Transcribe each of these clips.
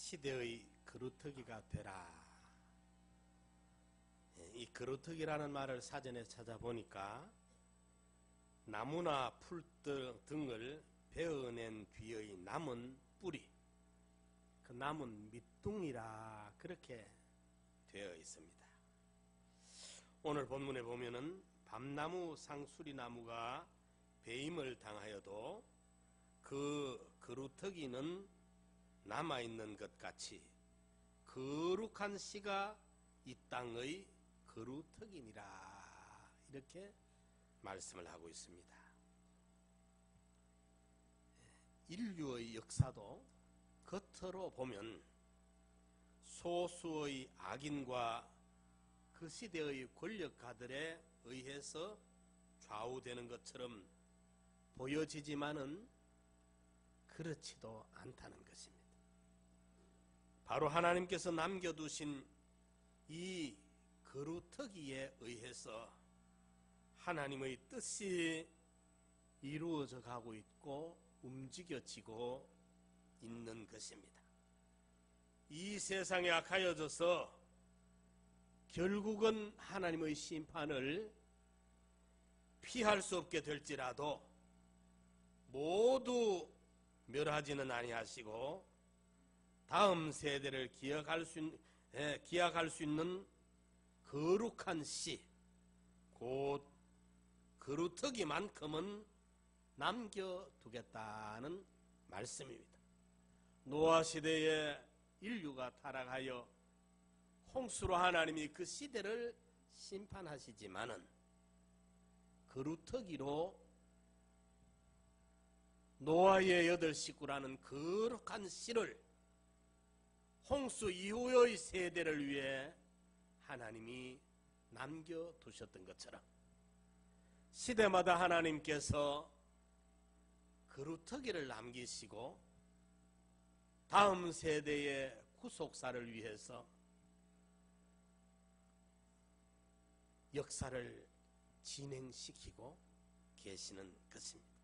시대의 그루터기가 되라. 이 그루터기라는 말을 사전에 찾아보니까 나무나 풀 등을 베어낸 뒤의 남은 뿌리, 그 남은 밑둥이라 그렇게 되어 있습니다. 오늘 본문에 보면은 밤나무 상수리나무가 배임을 당하여도 그 그루터기는 남아있는 것 같이 거룩한 씨가 이 땅의 그루터기니라, 이렇게 말씀을 하고 있습니다. 인류의 역사도 겉으로 보면 소수의 악인과 그 시대의 권력가들에 의해서 좌우되는 것처럼 보여지지만은 그렇지도 않다는 것입니다. 바로 하나님께서 남겨두신 이 그루터기에 의해서 하나님의 뜻이 이루어져 가고 있고 움직여지고 있는 것입니다. 이 세상에 악하여져서 결국은 하나님의 심판을 피할 수 없게 될지라도 모두 멸하지는 아니하시고 다음 세대를 기약할 수 있는 거룩한 씨, 곧 그루터기만큼은 남겨두겠다는 말씀입니다. 노아 시대에 인류가 타락하여 홍수로 하나님이 그 시대를 심판하시지만은 그루터기로 노아의 8식구라는 거룩한 씨를 홍수 이후의 세대를 위해 하나님이 남겨두셨던 것처럼 시대마다 하나님께서 그루터기를 남기시고 다음 세대의 구속사를 위해서 역사를 진행시키고 계시는 것입니다.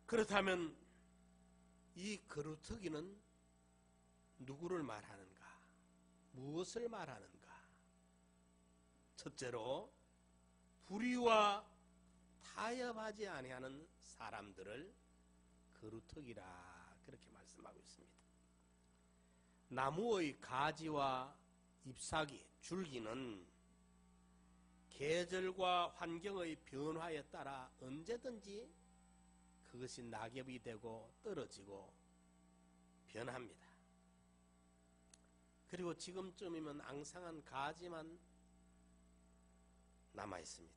그렇다면 이 그루터기는 누구를 말하는가? 무엇을 말하는가? 첫째로 불의와 타협하지 아니하는 사람들을 그루터기라 그렇게 말씀하고 있습니다. 나무의 가지와 잎사귀, 줄기는 계절과 환경의 변화에 따라 언제든지 그것이 낙엽이 되고 떨어지고 변합니다. 그리고 지금쯤이면 앙상한 가지만 남아 있습니다.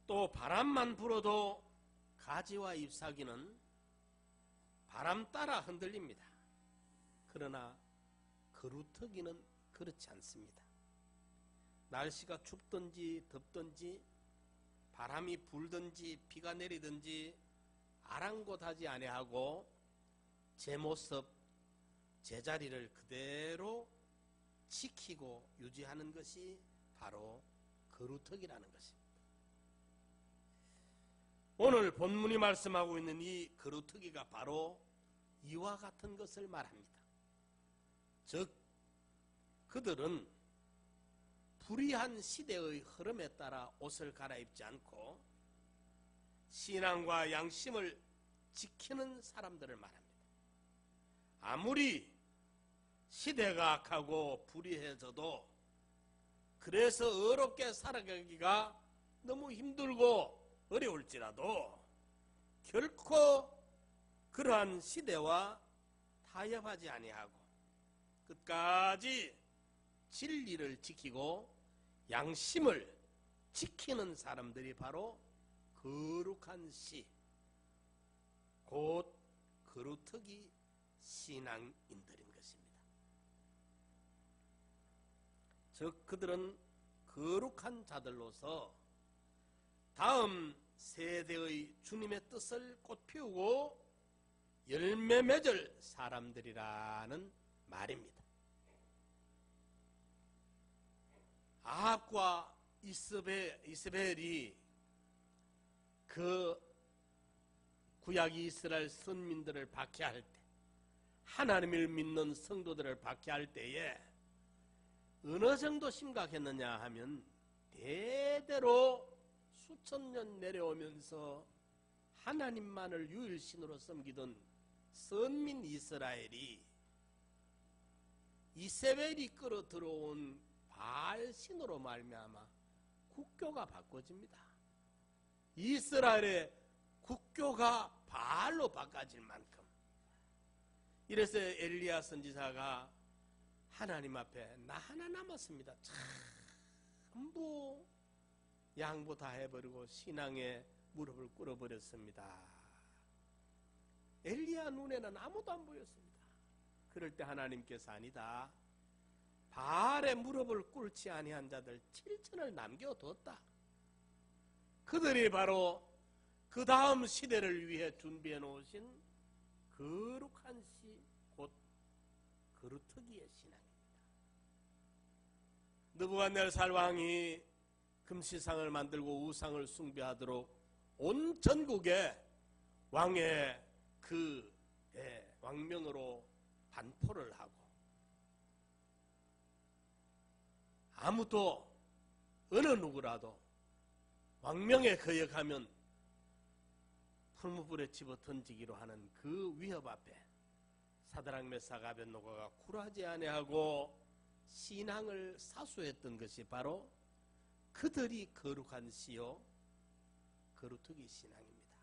또 바람만 불어도 가지와 잎사귀는 바람 따라 흔들립니다. 그러나 그루터기는 그렇지 않습니다. 날씨가 춥든지 덥든지 바람이 불든지 비가 내리든지 아랑곳하지 아니하고 제 모습, 제자리를 그대로 지키고 유지하는 것이 바로 그루터기라는 것입니다. 오늘 본문이 말씀하고 있는 이 그루터기가 바로 이와 같은 것을 말합니다. 즉 그들은 불의한 시대의 흐름에 따라 옷을 갈아입지 않고 신앙과 양심을 지키는 사람들을 말합니다. 아무리 시대가 악하고 불의해져도 그래서 어렵게 살아가기가 너무 힘들고 어려울지라도 결코 그러한 시대와 타협하지 아니하고 끝까지 진리를 지키고 양심을 지키는 사람들이 바로 거룩한 씨, 곧 그루터기 신앙인들인 것입니다. 즉 그들은 거룩한 자들로서 다음 세대의 주님의 뜻을 꽃피우고 열매 맺을 사람들이라는 말입니다. 아합과 이스벨이 그 구약 이스라엘 선민들을 박해할 때, 하나님을 믿는 성도들을 박해할 때에 어느 정도 심각했느냐 하면, 대대로 수천 년 내려오면서 하나님만을 유일신으로 섬기던 선민 이스라엘이 이세벨이 끌어 들어온 바알신으로 말미암아 국교가 바꿔집니다. 이스라엘의 국교가 바알로 바꿔질 만큼. 이래서 엘리야 선지자가 하나님 앞에 나 하나 남았습니다. 전부 양보 다 해버리고 신앙에 무릎을 꿇어버렸습니다. 엘리야 눈에는 아무도 안 보였습니다. 그럴 때 하나님께서 아니다, 바알의 무릎을 꿇지 아니한 자들 7천을 남겨뒀다. 그들이 바로 그 다음 시대를 위해 준비해 놓으신 거룩한 시, 곧 거루터기의 신앙입니다. 느부갓네살 왕이 금시상을 만들고 우상을 숭배하도록 온 전국에 왕의 그 왕명으로 반포를 하고, 아무도 어느 누구라도 왕명에 거역하면 풀무불에 집어 던지기로 하는 그 위협 앞에 사드락 메삭 아벳노고가 굴하지 아니하고 신앙을 사수했던 것이 바로 그들이 거룩한 시요 거루터기 신앙입니다.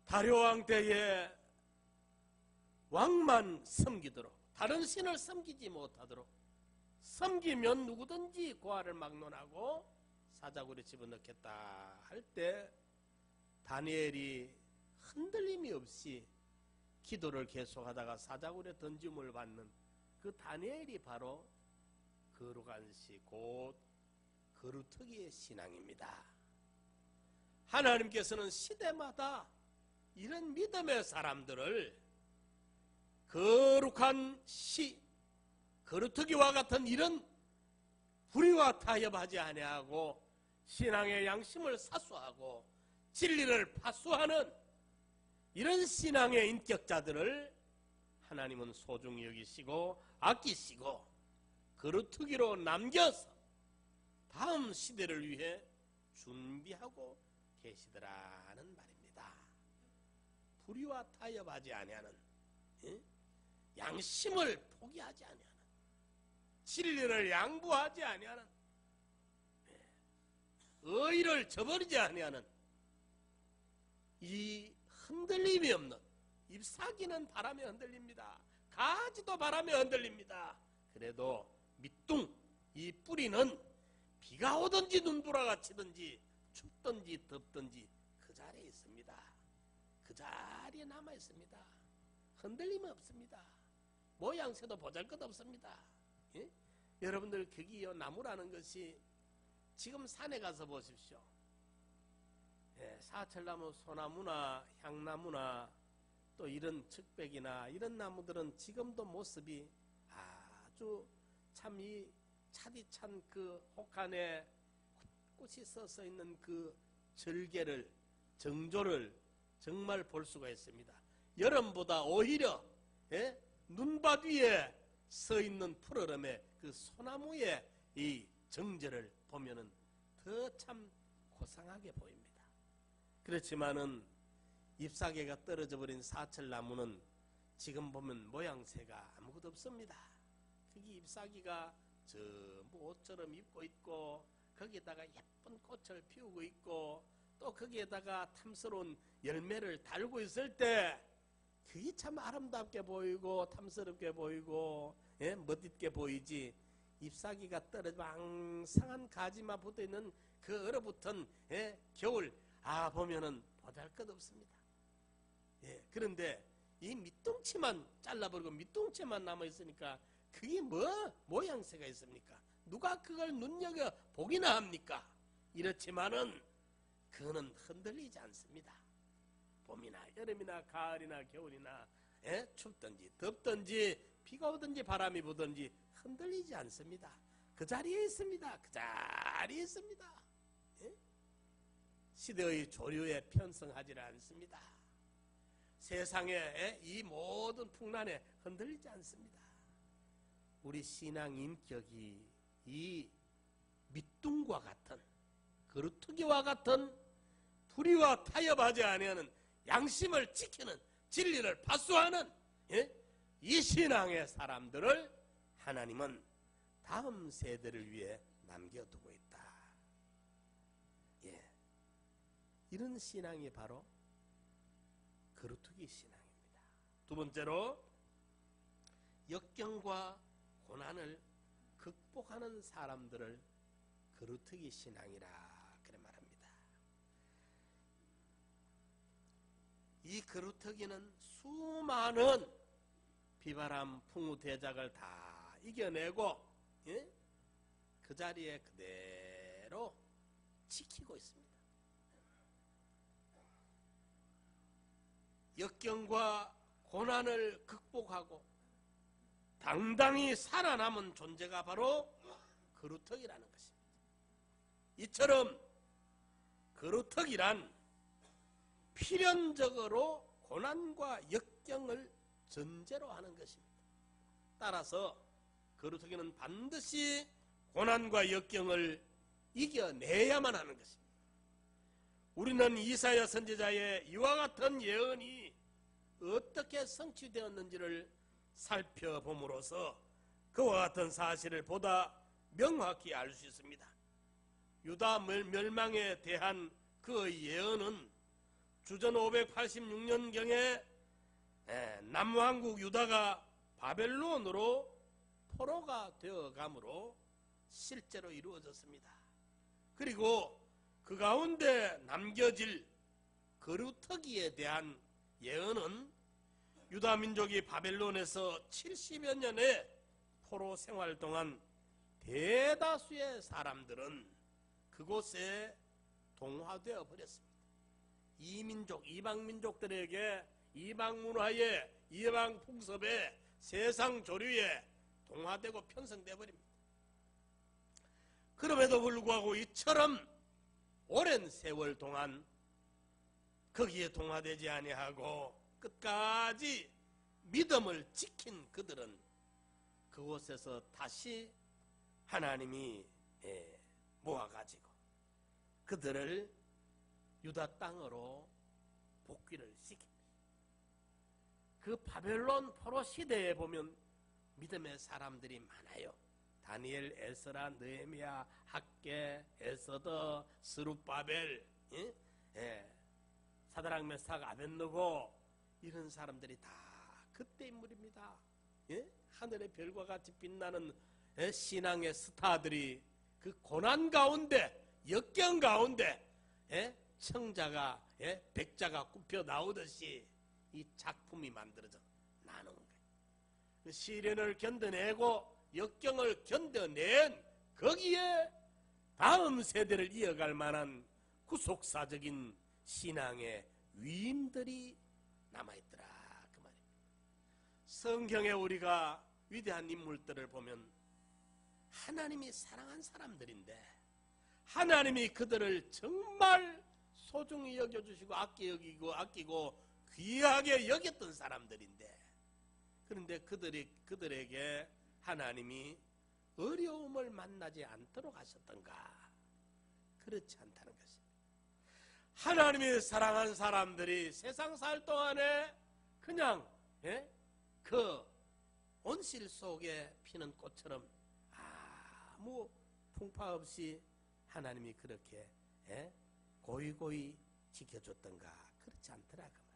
다료왕 때에 왕만 섬기도록, 다른 신을 섬기지 못하도록, 섬기면 누구든지 고아를 막론하고 사자굴에 집어넣겠다 할 때 다니엘이 흔들림이 없이 기도를 계속하다가 사자굴에 던짐을 받는 그 다니엘이 바로 거룩한 시, 곧 거루터기의 신앙입니다. 하나님께서는 시대마다 이런 믿음의 사람들을 거룩한 시, 거루터기와 같은 이런 불의와 타협하지 아니하고 신앙의 양심을 사수하고 진리를 파수하는 이런 신앙의 인격자들을 하나님은 소중히 여기시고 아끼시고 거루터기로 남겨서 다음 시대를 위해 준비하고 계시더라는 말입니다. 불의와 타협하지 아니하는, 양심을 포기하지 아니하는, 진리를 양보하지 아니하는, 의의를 저버리지 아니하는, 이 흔들림이 없는, 잎사귀는 바람에 흔들립니다. 가지도 바람에 흔들립니다. 그래도 밑둥, 이 뿌리는 비가 오든지 눈보라가 치든지 춥든지 덥든지 그 자리에 있습니다. 그 자리에 남아 있습니다. 흔들림은 없습니다. 모양새도 보잘것없습니다. 예? 여러분들 거기요, 나무라는 것이 지금 산에 가서 보십시오. 사철나무, 소나무나 향나무나 또 이런 측백이나 이런 나무들은 지금도 모습이 아주 참 이 차디찬 그 혹한에 꽃이 서서 있는 그 절개를, 정조를 정말 볼 수가 있습니다. 여름보다 오히려 눈밭 위에 서 있는 푸르름의 그 소나무의 이 정절을 보면은 더 참 고상하게 보입니다. 그렇지만은 잎사귀가 떨어져 버린 사철나무는 지금 보면 모양새가 아무것도 없습니다. 거기 잎사귀가 전부 옷처럼 입고 있고, 거기에다가 예쁜 꽃을 피우고 있고, 또 거기에다가 탐스러운 열매를 달고 있을 때 그게 참 아름답게 보이고 탐스럽게 보이고 멋있게 보이지, 잎사귀가 떨어져 앙상한 가지만 붙어있는 그 얼어붙은 겨울 보면은 보잘것없습니다. 그런데 이 밑둥치만 잘라버리고 밑둥치만 남아있으니까 그게 뭐 모양새가 있습니까? 누가 그걸 눈여겨보기나 합니까? 이렇지만은 그거는 흔들리지 않습니다. 봄이나 여름이나 가을이나 겨울이나 춥든지 덥든지 비가 오든지 바람이 부든지 흔들리지 않습니다. 그 자리에 있습니다. 그 자리에 있습니다. 시대의 조류에 편성하지를 않습니다. 세상의 이 모든 풍란에 흔들리지 않습니다. 우리 신앙 인격이 이 밑둥과 같은 거루터기와 같은 불의와 타협하지 아니하는 양심을 지키는 진리를 파수하는 이 신앙의 사람들을 하나님은 다음 세대를 위해 남겨두고 있다. 이런 신앙이 바로 거루터기 신앙입니다. 두 번째로 역경과 고난을 극복하는 사람들을 거루터기 신앙이라 그래 말합니다. 이 거루터기는 수많은 비바람 풍우대작을 다 이겨내고 그 자리에 그대로 지키고 있습니다. 역경과 고난을 극복하고 당당히 살아남은 존재가 바로 거루터기라는 것입니다. 이처럼 거루터기란 필연적으로 고난과 역경을 전제로 하는 것입니다. 따라서 거루터기는 반드시 고난과 역경을 이겨내야만 하는 것입니다. 우리는 이사야 선지자의 이와 같은 예언이 어떻게 성취되었는지를 살펴봄으로써 그와 같은 사실을 보다 명확히 알 수 있습니다. 유다 멸망에 대한 그 예언은 주전 586년경에 남왕국 유다가 바벨론으로 포로가 되어감으로 실제로 이루어졌습니다. 그리고 그 가운데 남겨질 거루터기에 대한 예언은 유다 민족이 바벨론에서 70여 년의 포로 생활 동안 대다수의 사람들은 그곳에 동화되어 버렸습니다. 이민족, 이방민족들에게 이방 문화에, 이방 풍습에, 세상 조류에 동화되고 편성되어 버립니다. 그럼에도 불구하고 이처럼 오랜 세월 동안 거기에 동화되지 아니하고 끝까지 믿음을 지킨 그들은 그곳에서 다시 하나님이 모아가지고 그들을 유다 땅으로 복귀를 시킵니다. 그 바벨론 포로 시대에 보면 믿음의 사람들이 많아요. 다니엘, 에스라, 느헤미야, 학개, 에서더, 스룹바벨, 사드락, 메삭, 아벳느고 이런 사람들이 다 그때 인물입니다. 하늘의 별과 같이 빛나는 신앙의 스타들이 그 고난 가운데, 역경 가운데 청자가 백자가 굽혀 나오듯이 이 작품이 만들어져 나누는 거예요. 그 시련을 견뎌내고 역경을 견뎌낸 거기에 다음 세대를 이어갈 만한 구속사적인 신앙의 위인들이 남아있더라 그 말입니다. 성경에 우리가 위대한 인물들을 보면 하나님이 사랑한 사람들인데 하나님이 그들을 정말 소중히 여겨주시고 아끼고 귀하게 여겼던 사람들인데 그런데 그들에게 하나님이 어려움을 만나지 않도록 하셨던가? 그렇지 않다는 것입니다. 하나님이 사랑한 사람들이 세상 살 동안에 그냥 그 온실 속에 피는 꽃처럼 아무 풍파 없이 하나님이 그렇게 고이고이 지켜줬던가? 그렇지 않더라 그 말.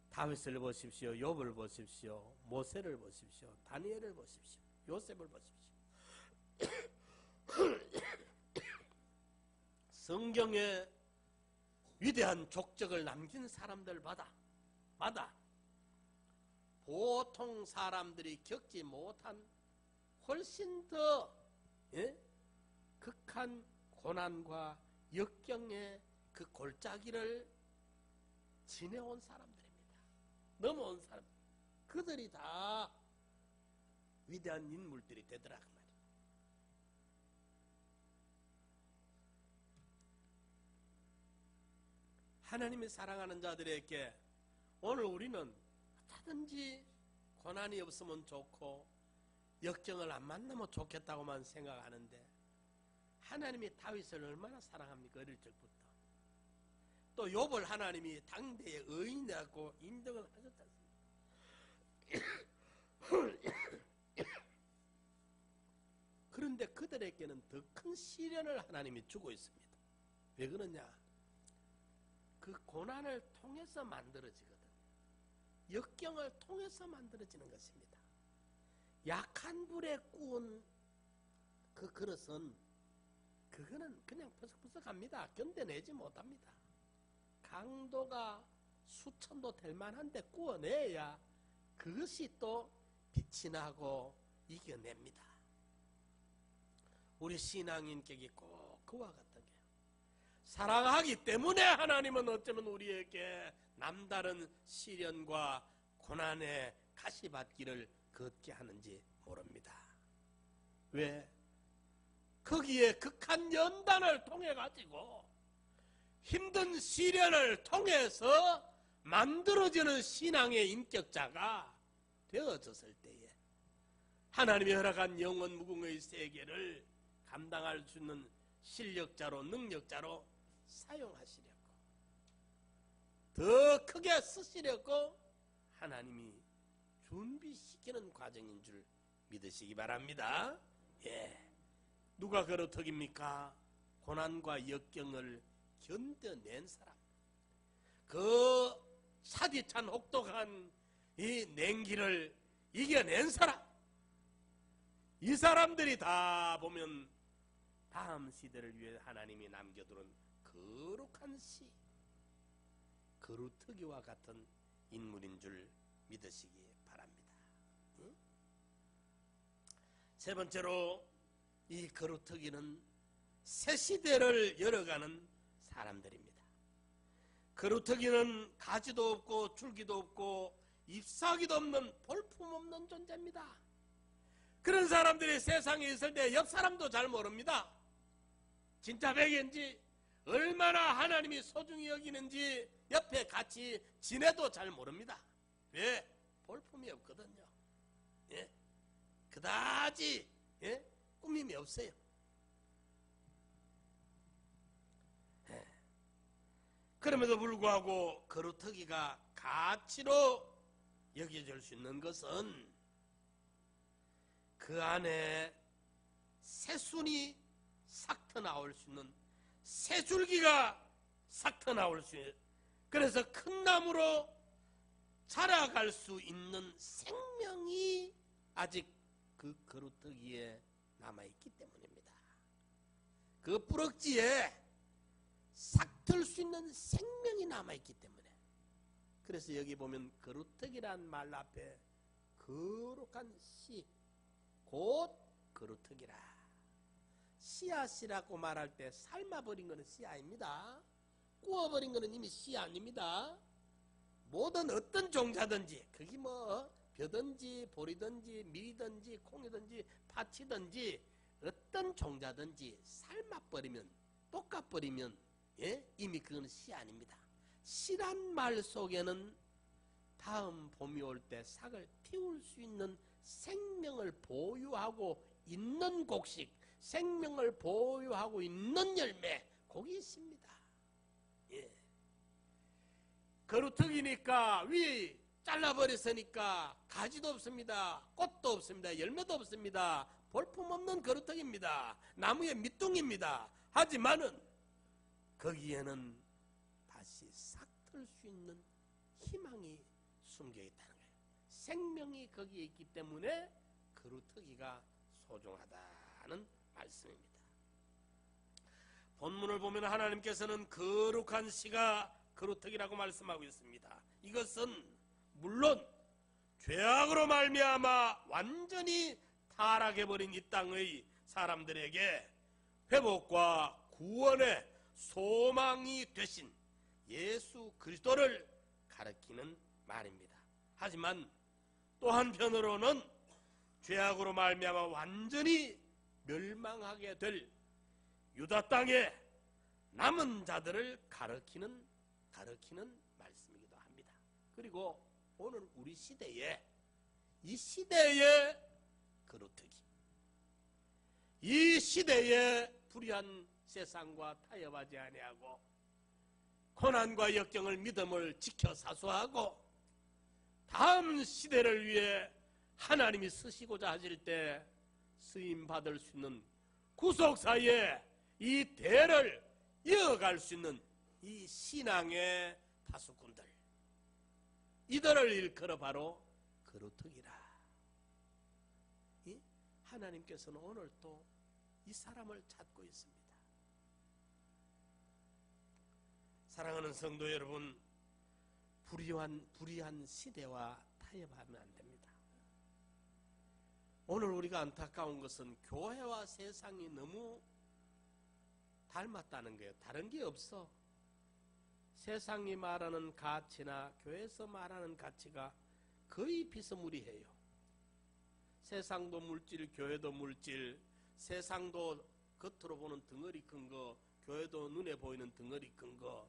다윗을 보십시오. 욥을 보십시오. 모세를 보십시오. 다니엘을 보십시오. 요셉을 보십시오. 성경에 위대한 족적을 남긴 사람들마다 보통 사람들이 겪지 못한 훨씬 더 극한 고난과 역경의 그 골짜기를 지내온 사람들입니다. 넘어온 사람, 그들이 다 위대한 인물들이 되더라 그 말이에요. 하나님이 사랑하는 자들에게 오늘 우리는 어쩌든지 고난이 없으면 좋고 역경을 안 만나면 좋겠다고만 생각하는데 하나님이 다윗을 얼마나 사랑합니까? 어릴 적부터. 또 욥을 하나님이 당대의 의인이라고 인정을 하셨지 않습니까? 그런데 그들에게는 더 큰 시련을 하나님이 주고 있습니다. 왜 그러냐? 그 고난을 통해서 만들어지거든요. 역경을 통해서 만들어지는 것입니다. 약한 불에 구운 그 그릇은 그거는 그냥 퍼석퍼석합니다. 견뎌내지 못합니다. 강도가 수천도 될 만한데 구워내야 그것이 또 빛이 나고 이겨냅니다. 우리 신앙인격이 꼭 그와 같은 게 사랑하기 때문에 하나님은 어쩌면 우리에게 남다른 시련과 고난의 가시밭길을 걷게 하는지 모릅니다. 왜? 거기에 극한 연단을 통해 가지고 힘든 시련을 통해서 만들어지는 신앙의 인격자가 되어졌을 때에 하나님이 허락한 영원 무궁의 세계를 감당할 수 있는 실력자로 능력자로 사용하시려고 더 크게 쓰시려고 하나님이 준비시키는 과정인 줄 믿으시기 바랍니다. 예. 누가 그렇더깁니까? 고난과 역경을 견뎌낸 사람, 그 차디찬 혹독한 이 냉기를 이겨낸 사람, 이 사람들이 다 보면 다음 시대를 위해 하나님이 남겨두는 거룩한 시, 거루터기와 같은 인물인 줄 믿으시기 바랍니다. 응? 세 번째로 이 거루터기는 새 시대를 열어가는 사람들입니다. 거루터기는 가지도 없고 줄기도 없고 잎사귀도 없는 볼품없는 존재입니다. 그런 사람들이 세상에 있을 때 옆 사람도 잘 모릅니다. 진짜 백인지 얼마나 하나님이 소중히 여기는지 옆에 같이 지내도 잘 모릅니다. 왜? 볼품이 없거든요. 예? 그다지 예? 꾸밈이 없어요. 예. 그럼에도 불구하고 거루터기가 가치로 여겨질 수 있는 것은 그 안에 새순이 싹 터나올 수 있는 새줄기가 싹 터나올 수 있는, 그래서 큰 나무로 자라갈 수 있는 생명이 아직 그 거루터기에 남아있기 때문입니다. 그 뿌럭지에 싹 틀 수 있는 생명이 남아있기 때문에. 그래서 여기 보면 거루터기란 말 앞에 거룩한 씨, 곧 거루터기라. 씨앗이라고 말할 때 삶아버린 것은 씨 아닙니다. 구워버린 것은 이미 씨 아닙니다. 모든 어떤 종자든지, 그게 뭐 벼든지 보리든지 밀이든지 콩이든지 파치든지 어떤 종자든지 삶아버리면, 볶아버리면 예? 이미 그건 씨 아닙니다. 씨란 말 속에는 다음 봄이 올 때 싹을 틔울 수 있는 생명을 보유하고 있는 곡식, 생명을 보유하고 있는 열매, 거기 있습니다. 예. 거루터기니까 위 잘라버렸으니까 가지도 없습니다. 꽃도 없습니다. 열매도 없습니다. 볼품없는 거루터기입니다. 나무의 밑둥입니다. 하지만은 거기에는 다시 싹 틀 수 있는 희망이 숨겨 있다는 거예요. 생명이 거기에 있기 때문에 거루터기가 소중하다는 말씀입니다. 본문을 보면 하나님께서는 거룩한 씨가 거루터기라고 말씀하고 있습니다. 이것은 물론 죄악으로 말미암아 완전히 타락해버린 이 땅의 사람들에게 회복과 구원의 소망이 되신 예수 그리스도를 가리키는 말입니다. 하지만 또 한편으로는 죄악으로 말미암아 완전히 멸망하게 될 유다 땅의 남은 자들을 가리키는 가르치는 말씀이기도 합니다. 그리고 오늘 우리 시대에 이 시대의 그루터기, 이 시대의 불의한 세상과 타협하지 아니하고 고난과 역경을 믿음을 지켜 사수하고 다음 시대를 위해 하나님이 쓰시고자 하실 때 쓰임받을 수 있는 구속사의 이 대를 이어갈 수 있는 이 신앙의 파수꾼들, 이들을 일컬어 바로 그루터기라. 하나님께서는 오늘 또 이 사람을 찾고 있습니다. 사랑하는 성도 여러분, 불의한 시대와 타협하면 안 됩니다. 오늘 우리가 안타까운 것은 교회와 세상이 너무 닮았다는 거예요. 다른 게 없어. 세상이 말하는 가치나 교회에서 말하는 가치가 거의 비스무리해요. 세상도 물질, 교회도 물질, 세상도 겉으로 보는 덩어리 큰 거, 교회도 눈에 보이는 덩어리 큰 거,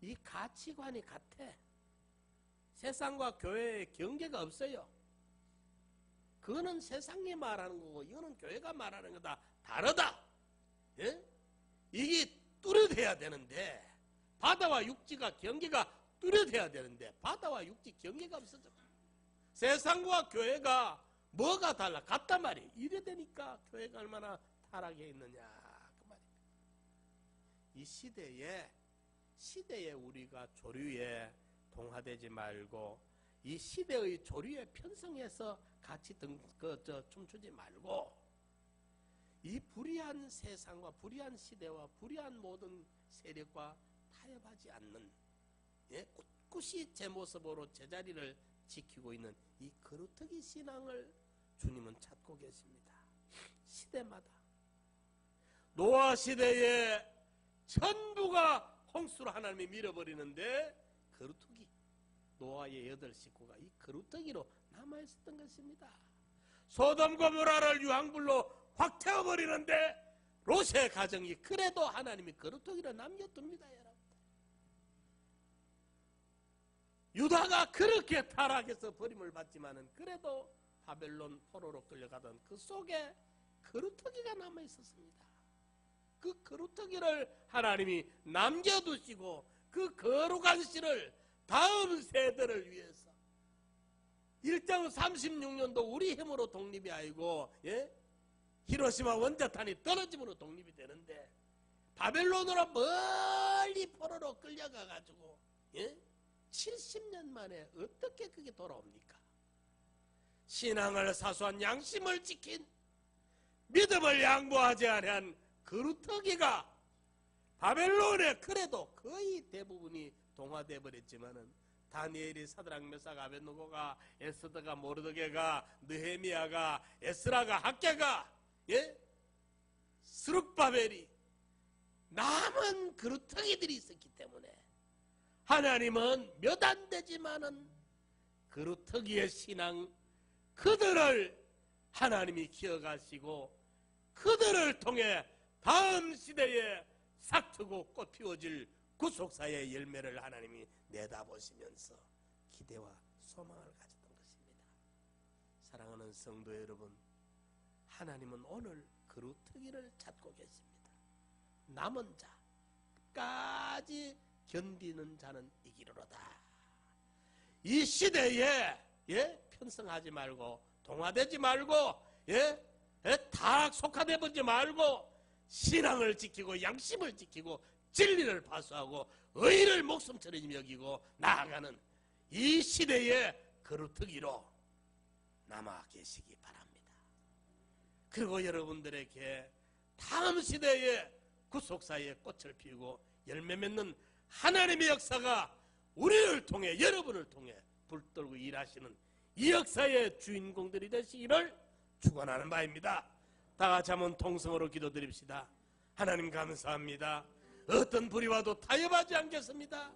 이 가치관이 같아. 세상과 교회의 경계가 없어요. 그거는 세상이 말하는 거고 이거는 교회가 말하는 거다. 다르다. 예? 이게 뚜렷해야 되는데, 바다와 육지가 경계가 뚜렷해야 되는데 바다와 육지 경계가 없어져. 세상과 교회가 뭐가 달라? 같단 말이에요. 이래 되니까 교회가 얼마나 타락해 있느냐 그 말입니다. 이 시대에 우리가 조류에 동화되지 말고, 이 시대의 조류에 편성해서 같이 춤추지 말고, 이 불의한 세상과 불의한 시대와 불의한 모든 세력과 타협하지 않는, 꿋꿋이 제 모습으로 제자리를 지키고 있는 이 그루터기 신앙을 주님은 찾고 계십니다. 시대마다 노아 시대에 전부가 홍수로 하나님이 밀어버리는데 그루터기, 노아의 8식구가 이 그루터기로 남아있었던 것입니다. 소돔 고모라를 유황불로 확 태워버리는데 롯의 가정이 그래도 하나님이 그루터기로 남겨둡니다. 여러분, 유다가 그렇게 타락해서 버림을 받지만은 그래도 바벨론 포로로 끌려가던 그 속에 그루터기가 남아있었습니다. 그 그루터기를 하나님이 남겨두시고 그 거룩한 씨를 다음 세대를 위해서 1.36년도 우리 힘으로 독립이 아니고, 히로시마 원자탄이 떨어짐으로 독립이 되는데 바벨론으로 멀리 포로로 끌려가가지고 70년 만에 어떻게 그게 돌아옵니까? 신앙을 사수한 양심을 지킨, 믿음을 양보하지 않은 그루터기가 바벨론에 그래도 거의 대부분이 동화되어 버렸지만은 다니엘이, 사드락, 메삭, 아벳느고가, 에스더가, 모르드게가, 느헤미야가, 에스라가, 학개가, 스룹바벨이 남은 그루터기들이 있었기 때문에 하나님은 몇 안 되지만은 그루터기의 신앙, 그들을 하나님이 기억하시고 그들을 통해 다음 시대에 싹트고 꽃 피워질 구속사의 열매를 하나님이 내다보시면서 기대와 소망을 가졌던 것입니다. 사랑하는 성도 여러분, 하나님은 오늘 그루터기를 찾고 계십니다. 남은 자, 끝까지 견디는 자는 이기리로다. 이 시대에 편성하지 말고, 동화되지 말고, 타락 속화되지 버리지 말고, 신앙을 지키고 양심을 지키고 진리를 파수하고 의를 목숨처럼 여기고 나아가는 이 시대의 그루터기로 남아 계시기 바랍니다. 그리고 여러분들에게 다음 시대의 구속사의 꽃을 피우고 열매 맺는 하나님의 역사가 우리를 통해, 여러분을 통해 불떨고 일하시는 이 역사의 주인공들이 되시기를 축원하는 바입니다. 다 같이 한번 통성으로 기도드립시다. 하나님 감사합니다. 어떤 불이 와도 타협하지 않겠습니다.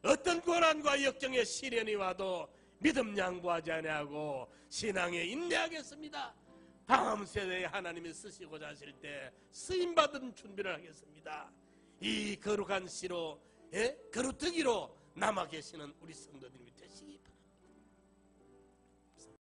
어떤 고난과 역경의 시련이 와도 믿음 양보하지 아니하고 신앙에 인내하겠습니다. 다음 세대에 하나님이 쓰시고자 하실 때 쓰임받은 준비를 하겠습니다. 이 거룩한 씨로, 그루터기로 남아 계시는 우리 성도들이 되시기 바랍니다.